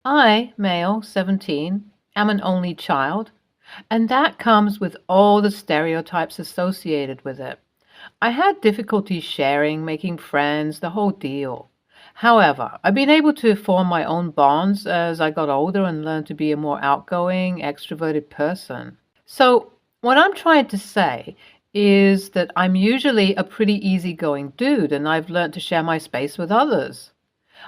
I, male, 17, am an only child, and that comes with all the stereotypes associated with it. I had difficulty sharing, making friends, the whole deal. However, I've been able to form my own bonds as I got older and learned to be a more outgoing, extroverted person. So, what I'm trying to say is that I'm usually a pretty easygoing dude and I've learned to share my space with others.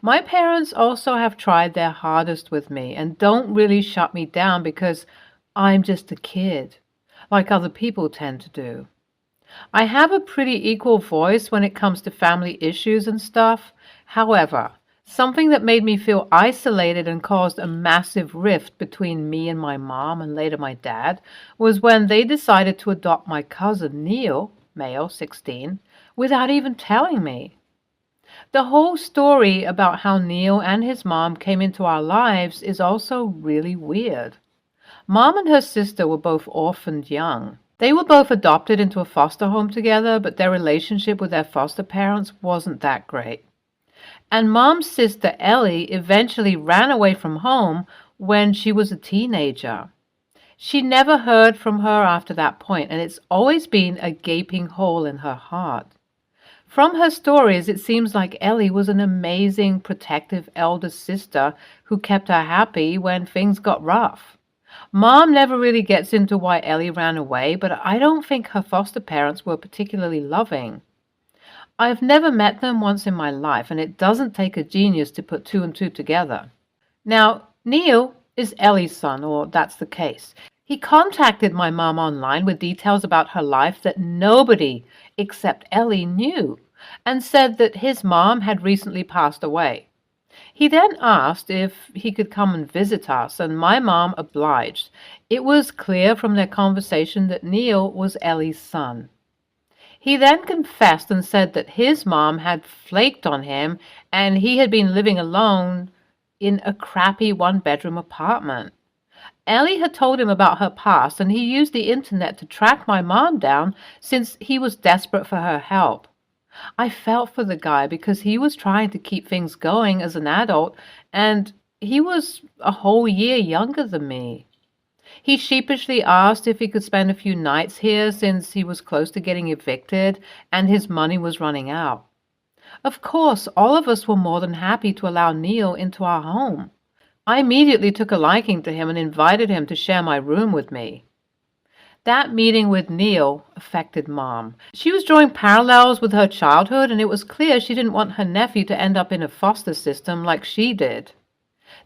My parents also have tried their hardest with me and don't really shut me down because I'm just a kid, like other people tend to do. I have a pretty equal voice when it comes to family issues and stuff. However, something that made me feel isolated and caused a massive rift between me and my mom and later my dad was when they decided to adopt my cousin Neil, male, 16, without even telling me. The whole story about how Neil and his mom came into our lives is also really weird. Mom and her sister were both orphaned young. They were both adopted into a foster home together, but their relationship with their foster parents wasn't that great. And Mom's sister Ellie eventually ran away from home when she was a teenager. She never heard from her after that point, and it's always been a gaping hole in her heart. From her stories, it seems like Ellie was an amazing, protective elder sister who kept her happy when things got rough. Mom never really gets into why Ellie ran away, but I don't think her foster parents were particularly loving. I've never met them once in my life, and it doesn't take a genius to put two and two together. Now, Neil is Ellie's son, or that's the case. He contacted my mom online with details about her life that nobody except Ellie knew, and said that his mom had recently passed away. He then asked if he could come and visit us, and my mom obliged. It was clear from their conversation that Neil was Ellie's son. He then confessed and said that his mom had flaked on him and he had been living alone in a crappy one-bedroom apartment. Ellie had told him about her past, and he used the internet to track my mom down since he was desperate for her help. I felt for the guy because he was trying to keep things going as an adult, and he was a whole year younger than me. He sheepishly asked if he could spend a few nights here since he was close to getting evicted and his money was running out. Of course, all of us were more than happy to allow Neil into our home. I immediately took a liking to him and invited him to share my room with me. That meeting with Neil affected Mom. She was drawing parallels with her childhood, and it was clear she didn't want her nephew to end up in a foster system like she did.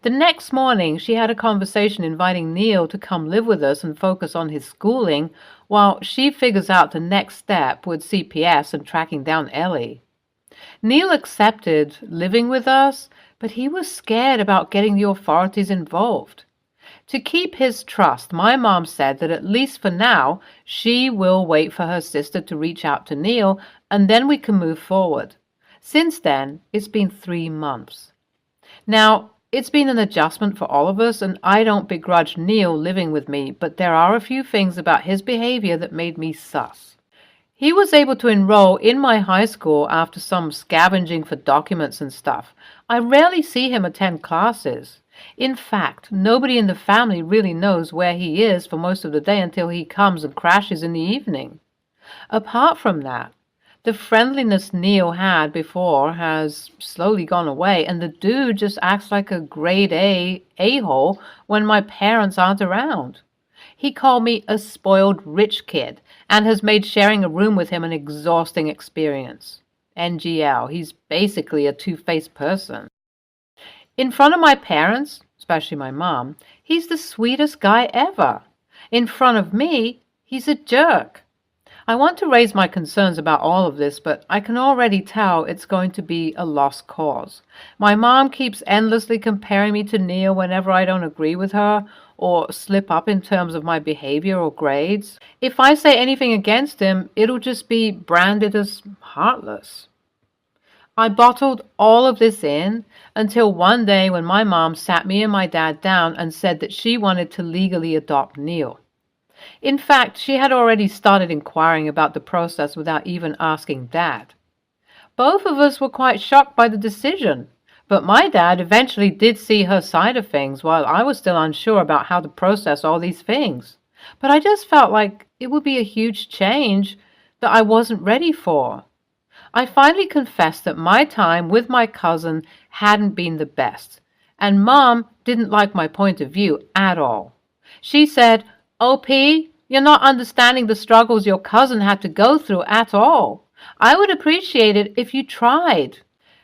The next morning, she had a conversation inviting Neil to come live with us and focus on his schooling, while she figures out the next step with CPS and tracking down Ellie. Neil accepted living with us, but he was scared about getting the authorities involved. To keep his trust, my mom said that at least for now, she will wait for her sister to reach out to Neil, and then we can move forward. Since then, it's been 3 months. Now, it's been an adjustment for all of us, and I don't begrudge Neil living with me, but there are a few things about his behavior that made me sus. He was able to enroll in my high school after some scavenging for documents and stuff. I rarely see him attend classes. In fact, nobody in the family really knows where he is for most of the day until he comes and crashes in the evening. Apart from that, the friendliness Neil had before has slowly gone away, and the dude just acts like a grade A-hole when my parents aren't around. He called me a spoiled rich kid and has made sharing a room with him an exhausting experience. NGL, he's basically a two-faced person. In front of my parents, especially my mom, he's the sweetest guy ever. In front of me, he's a jerk. I want to raise my concerns about all of this, but I can already tell it's going to be a lost cause. My mom keeps endlessly comparing me to Neil whenever I don't agree with her or slip up in terms of my behavior or grades. If I say anything against him, it'll just be branded as heartless. I bottled all of this in until one day when my mom sat me and my dad down and said that she wanted to legally adopt Neil. In fact, she had already started inquiring about the process without even asking Dad. Both of us were quite shocked by the decision, But my dad eventually did see her side of things while I was still unsure about how to process all these things. But I just felt like it would be a huge change that I wasn't ready for. I finally confessed that my time with my cousin hadn't been the best, and Mom didn't like my point of view at all. She said, "OP, you're not understanding the struggles your cousin had to go through at all. I would appreciate it if you tried."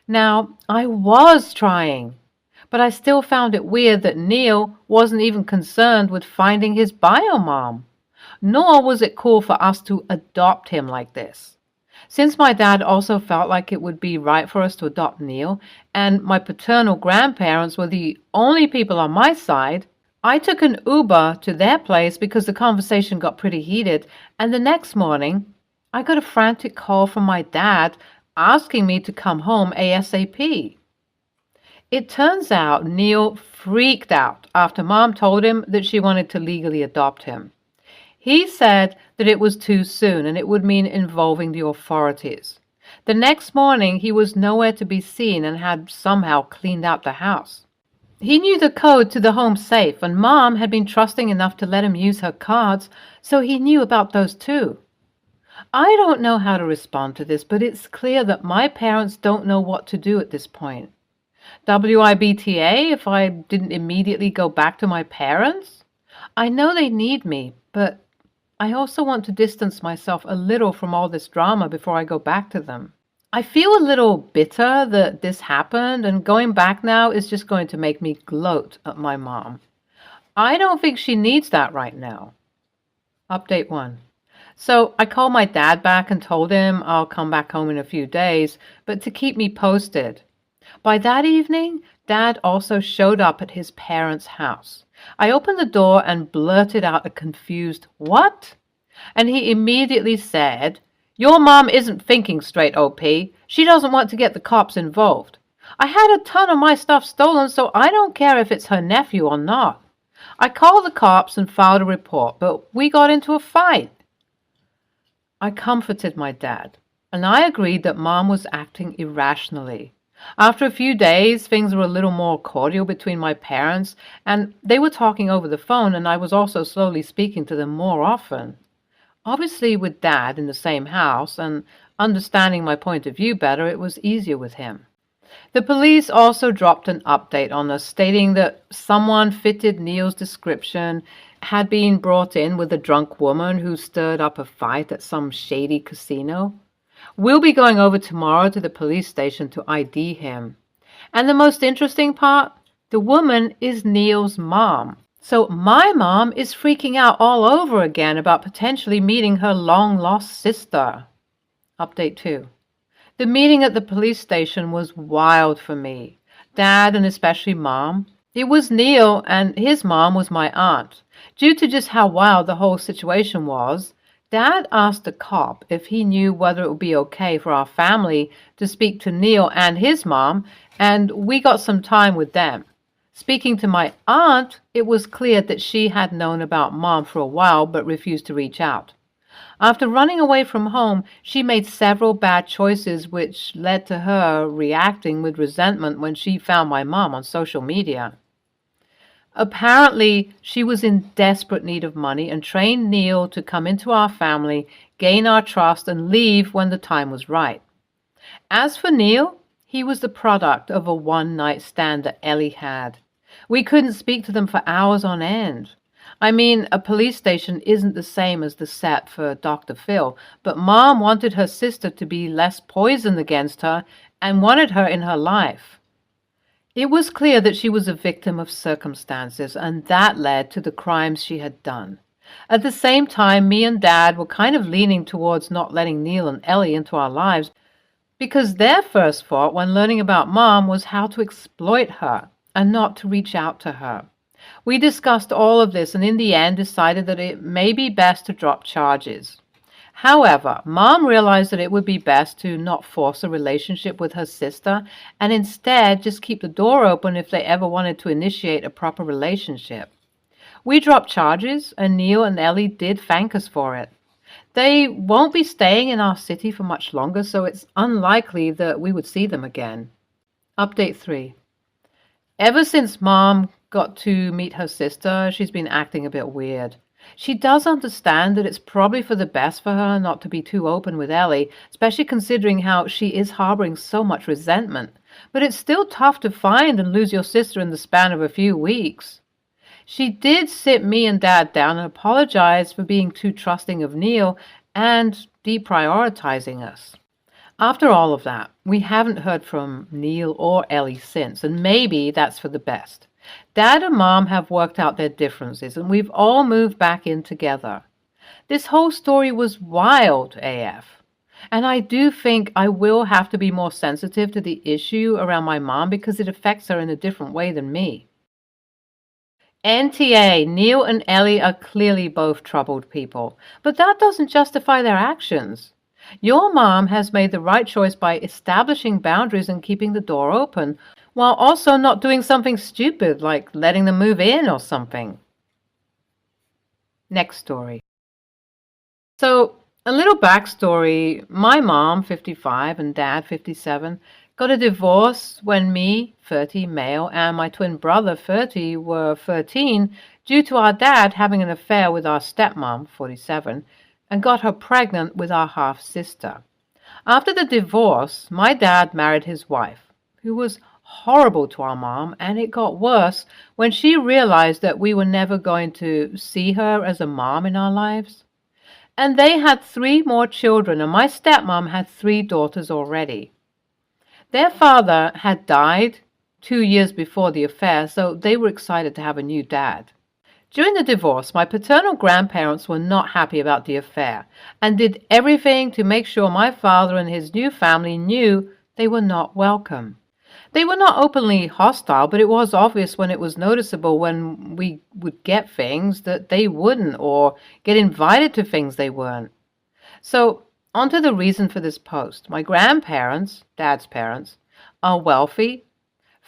Now, I was trying, but I still found it weird that Neil wasn't even concerned with finding his bio mom, nor was it cool for us to adopt him like this. Since my dad also felt like it would be right for us to adopt Neil, and my paternal grandparents were the only people on my side, I took an Uber to their place because the conversation got pretty heated, and the next morning, I got a frantic call from my dad asking me to come home ASAP. It turns out Neil freaked out after Mom told him that she wanted to legally adopt him. He said that it was too soon and it would mean involving the authorities. The next morning, he was nowhere to be seen and had somehow cleaned out the house. He knew the code to the home safe, and Mom had been trusting enough to let him use her cards, so he knew about those too. I don't know how to respond to this, but it's clear that my parents don't know what to do at this point. WIBTA if I didn't immediately go back to my parents? I know they need me, but I also want to distance myself a little from all this drama before I go back to them. I feel a little bitter that this happened, and going back now is just going to make me gloat at my mom. I don't think she needs that right now. Update 1. So I called my dad back and told him I'll come back home in a few days, but to keep me posted. By that evening, Dad also showed up at his parents' house. I opened the door and blurted out a confused, "What?" And he immediately said, "Your mom isn't thinking straight, OP. She doesn't want to get the cops involved. I had a ton of my stuff stolen, so I don't care if it's her nephew or not. I called the cops and filed a report, but we got into a fight." I comforted my dad, and I agreed that Mom was acting irrationally. After a few days, things were a little more cordial between my parents, and they were talking over the phone, and I was also slowly speaking to them more often. Obviously, with Dad in the same house and understanding my point of view better, it was easier with him. The police also dropped an update on us, stating that someone fitted Neil's description had been brought in with a drunk woman who stirred up a fight at some shady casino. We'll be going over tomorrow to the police station to ID him. And the most interesting part, the woman is Neil's mom. So my mom is freaking out all over again about potentially meeting her long-lost sister. Update 2. The meeting at the police station was wild for me. Dad and especially Mom. It was Neil, and his mom was my aunt. Due to just how wild the whole situation was, Dad asked the cop if he knew whether it would be okay for our family to speak to Neil and his mom, and we got some time with them. Speaking to my aunt, it was clear that she had known about Mom for a while but refused to reach out. After running away from home, she made several bad choices which led to her reacting with resentment when she found my mom on social media. Apparently, she was in desperate need of money and trained Neil to come into our family, gain our trust, and leave when the time was right. As for Neil, he was the product of a one-night stand that Ellie had. We couldn't speak to them for hours on end. I mean, a police station isn't the same as the set for Dr. Phil, but Mom wanted her sister to be less poisoned against her and wanted her in her life. It was clear that she was a victim of circumstances, and that led to the crimes she had done. At the same time, me and Dad were kind of leaning towards not letting Neil and Ellie into our lives because their first thought when learning about Mom was how to exploit her and not to reach out to her. We discussed all of this and in the end decided that it may be best to drop charges. However, Mom realized that it would be best to not force a relationship with her sister and instead just keep the door open if they ever wanted to initiate a proper relationship. We dropped charges, and Neil and Ellie did thank us for it. They won't be staying in our city for much longer, so it's unlikely that we would see them again. Update 3. Ever since Mom got to meet her sister, she's been acting a bit weird. She does understand that it's probably for the best for her not to be too open with Ellie, especially considering how she is harboring so much resentment. But it's still tough to find and lose your sister in the span of a few weeks. She did sit me and Dad down and apologize for being too trusting of Neil and deprioritizing us. After all of that, we haven't heard from Neil or Ellie since, and maybe that's for the best. Dad and Mom have worked out their differences, and we've all moved back in together. This whole story was wild AF. And I do think I will have to be more sensitive to the issue around my mom because it affects her in a different way than me. NTA, Neil and Ellie are clearly both troubled people, but that doesn't justify their actions. Your mom has made the right choice by establishing boundaries and keeping the door open, while also not doing something stupid like letting them move in or something. Next story. So, a little backstory. My mom, 55, and Dad, 57, got a divorce when me, 30, male, and my twin brother, 30, were 13 due to our dad having an affair with our stepmom, 47, and got her pregnant with our half-sister. After the divorce, my dad married his wife, who was horrible to our mom, and it got worse when she realized that we were never going to see her as a mom in our lives. And they had 3 more children, and my stepmom had 3 daughters already. Their father had died 2 years before the affair, so they were excited to have a new dad. During the divorce, my paternal grandparents were not happy about the affair and did everything to make sure my father and his new family knew they were not welcome. They were not openly hostile, but it was obvious when it was noticeable when we would get things that they wouldn't or get invited to things they weren't. So, on to the reason for this post. My grandparents, Dad's parents, are wealthy.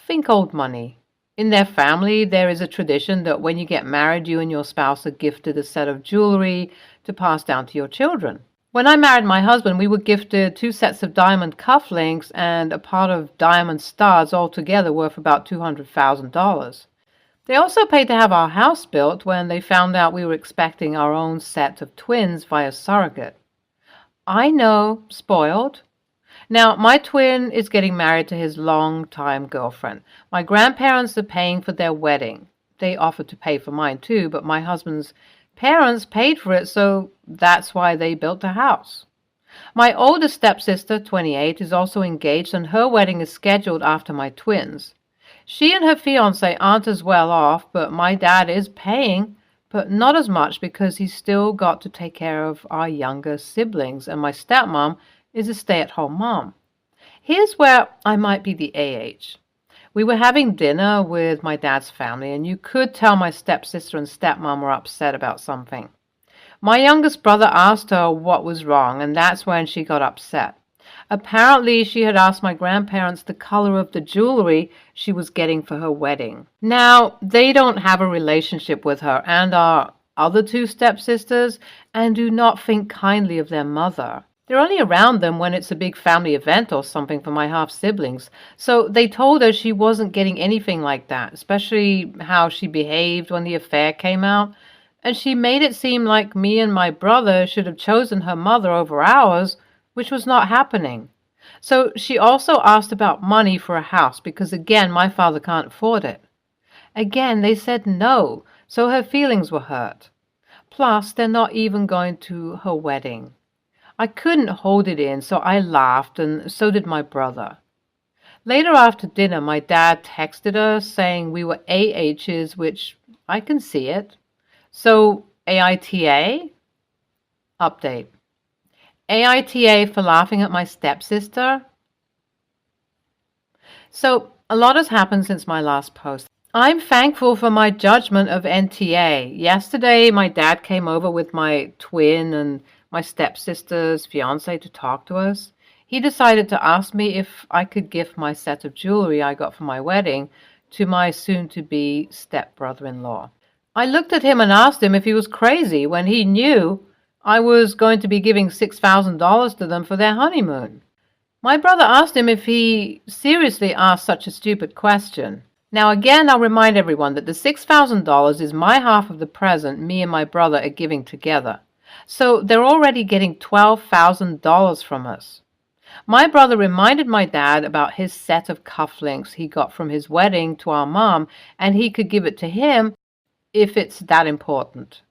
Think old money. In their family, there is a tradition that when you get married, you and your spouse are gifted a set of jewelry to pass down to your children. When I married my husband, we were gifted 2 sets of diamond cufflinks and a pot of diamond studs, altogether worth about $200,000. They also paid to have our house built when they found out we were expecting our own set of twins via surrogate. I know, spoiled. Now, my twin is getting married to his long-time girlfriend. My grandparents are paying for their wedding. They offered to pay for mine too, but my husband's parents paid for it, so that's why they built the house. My oldest stepsister, 28, is also engaged, and her wedding is scheduled after my twins. She and her fiancé aren't as well off, but my dad is paying, but not as much because he's still got to take care of our younger siblings, and my stepmom is a stay-at-home mom. Here's where I might be the AH. We were having dinner with my dad's family, and you could tell my stepsister and stepmom were upset about something. My youngest brother asked her what was wrong, and that's when she got upset. Apparently, she had asked my grandparents the color of the jewelry she was getting for her wedding. Now, they don't have a relationship with her and our other 2 stepsisters, and do not think kindly of their mother. They're only around them when it's a big family event or something for my half-siblings, so they told her she wasn't getting anything like that, especially how she behaved when the affair came out, and she made it seem like me and my brother should have chosen her mother over ours, which was not happening. So she also asked about money for a house because, again, my father can't afford it. Again, they said no, so her feelings were hurt. Plus, they're not even going to her wedding. I couldn't hold it in, so I laughed, and so did my brother. Later after dinner, my dad texted us saying we were AHs, which I can see it. So, AITA? Update. AITA for laughing at my stepsister? So, a lot has happened since my last post. I'm thankful for my judgment of NTA. Yesterday, my dad came over with my twin and my stepsister's fiancé to talk to us. He decided to ask me if I could gift my set of jewelry I got for my wedding to my soon-to-be stepbrother-in-law. I looked at him and asked him if he was crazy when he knew I was going to be giving $6,000 to them for their honeymoon. My brother asked him if he seriously asked such a stupid question. Now again, I'll remind everyone that the $6,000 is my half of the present me and my brother are giving together. So they're already getting $12,000 from us. My brother reminded my dad about his set of cufflinks he got from his wedding to our mom, and he could give it to him if it's that important.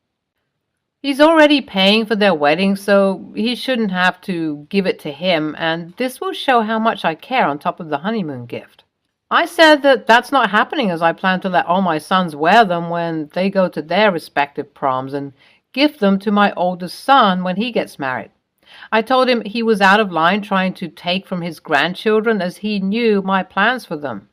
He's already paying for their wedding, so he shouldn't have to give it to him, and this will show how much I care on top of the honeymoon gift. I said that that's not happening, as I plan to let all my sons wear them when they go to their respective proms and gift them to my oldest son when he gets married. I told him he was out of line trying to take from his grandchildren, as he knew my plans for them.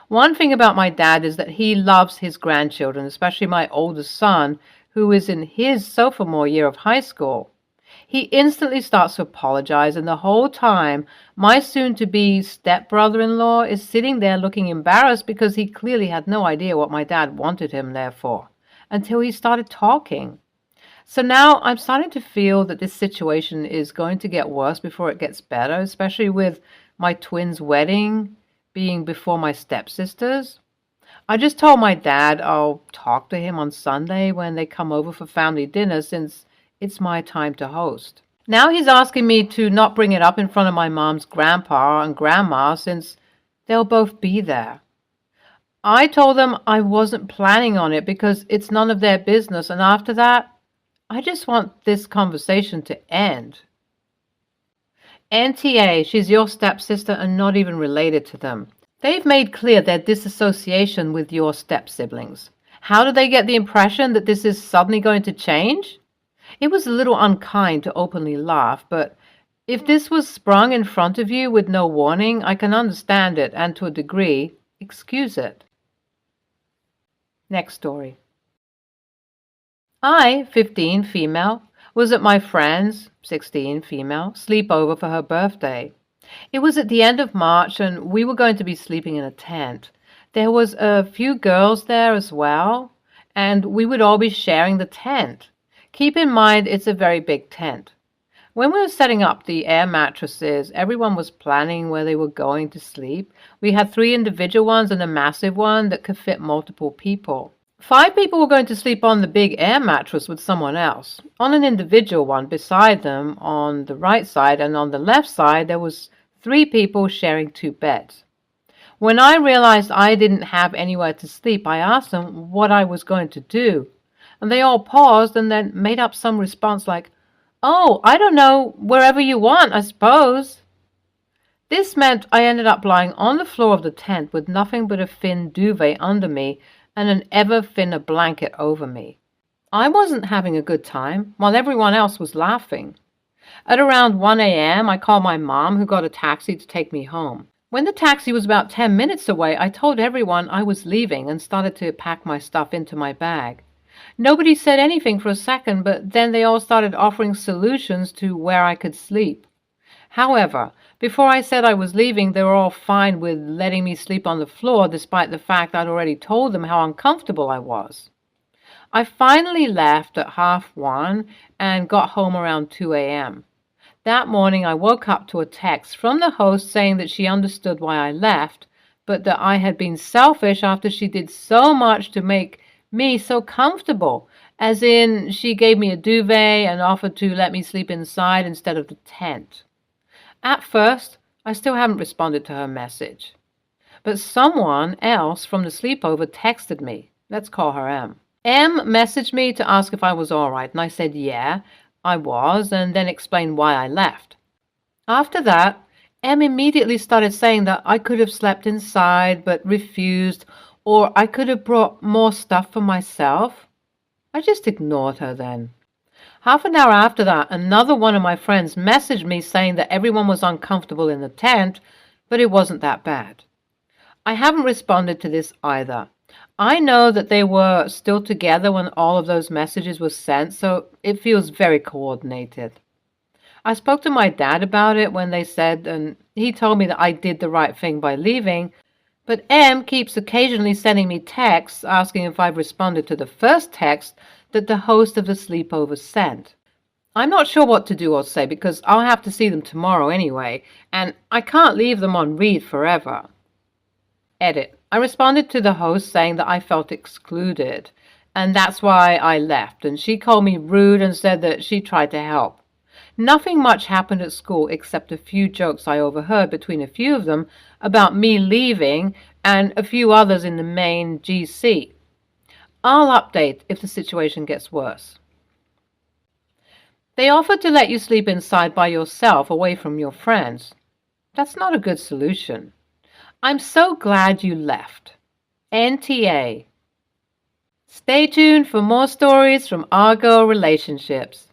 One thing about my dad is that he loves his grandchildren, especially my oldest son, who is in his sophomore year of high school. He instantly starts to apologize, and the whole time, my soon-to-be stepbrother-in-law is sitting there looking embarrassed because he clearly had no idea what my dad wanted him there for, until he started talking. So now I'm starting to feel that this situation is going to get worse before it gets better, especially with my twins' wedding being before my stepsisters. I just told my dad I'll talk to him on Sunday when they come over for family dinner, since it's my time to host. Now he's asking me to not bring it up in front of my mom's grandpa and grandma, since they'll both be there. I told them I wasn't planning on it because it's none of their business, and after that, I just want this conversation to end. NTA, she's your stepsister and not even related to them. They've made clear their disassociation with your step-siblings. How do they get the impression that this is suddenly going to change? It was a little unkind to openly laugh, but if this was sprung in front of you with no warning, I can understand it and, to a degree, excuse it. Next story. I, 15, female, was at my friend's, 16, female, sleepover for her birthday. It was at the end of March, and we were going to be sleeping in a tent. There was a few girls there as well, and we would all be sharing the tent. Keep in mind, it's a very big tent. When we were setting up the air mattresses, everyone was planning where they were going to sleep. We had 3 individual ones and a massive one that could fit multiple people. 5 people were going to sleep on the big air mattress with someone else. On an individual one beside them, on the right side, and on the left side, there was 3 people sharing 2 beds. When I realized I didn't have anywhere to sleep, I asked them what I was going to do, and they all paused and then made up some response like, "Oh, I don't know, wherever you want, I suppose." This meant I ended up lying on the floor of the tent with nothing but a thin duvet under me and an ever thinner blanket over me. I wasn't having a good time, while everyone else was laughing. At around 1 a.m., I called my mom, who got a taxi to take me home. When the taxi was about 10 minutes away, I told everyone I was leaving and started to pack my stuff into my bag. Nobody said anything for a second, but then they all started offering solutions to where I could sleep. However, before I said I was leaving, they were all fine with letting me sleep on the floor, despite the fact I'd already told them how uncomfortable I was. I finally left at 1:30 and got home around 2 a.m. That morning I woke up to a text from the host saying that she understood why I left, but that I had been selfish after she did so much to make me so comfortable, as in she gave me a duvet and offered to let me sleep inside instead of the tent. At first, I still haven't responded to her message. But someone else from the sleepover texted me. Let's call her M. M messaged me to ask if I was all right, and I said yeah, I was, and then explained why I left. After that, M immediately started saying that I could have slept inside but refused, or I could have brought more stuff for myself. I just ignored her then. Half an hour after that, another one of my friends messaged me saying that everyone was uncomfortable in the tent, but it wasn't that bad. I haven't responded to this either. I know that they were still together when all of those messages were sent, so it feels very coordinated. I spoke to my dad about it when they said, and he told me that I did the right thing by leaving, but M keeps occasionally sending me texts asking if I've responded to the first text that the host of the sleepover sent. I'm not sure what to do or say because I'll have to see them tomorrow anyway, and I can't leave them on read forever. Edit. I responded to the host saying that I felt excluded, and that's why I left, and she called me rude and said that she tried to help. Nothing much happened at school except a few jokes I overheard between a few of them about me leaving and a few others in the main GC. I'll update if the situation gets worse. They offered to let you sleep inside by yourself away from your friends. That's not a good solution. I'm so glad you left. NTA. Stay tuned for more stories from our girl relationships.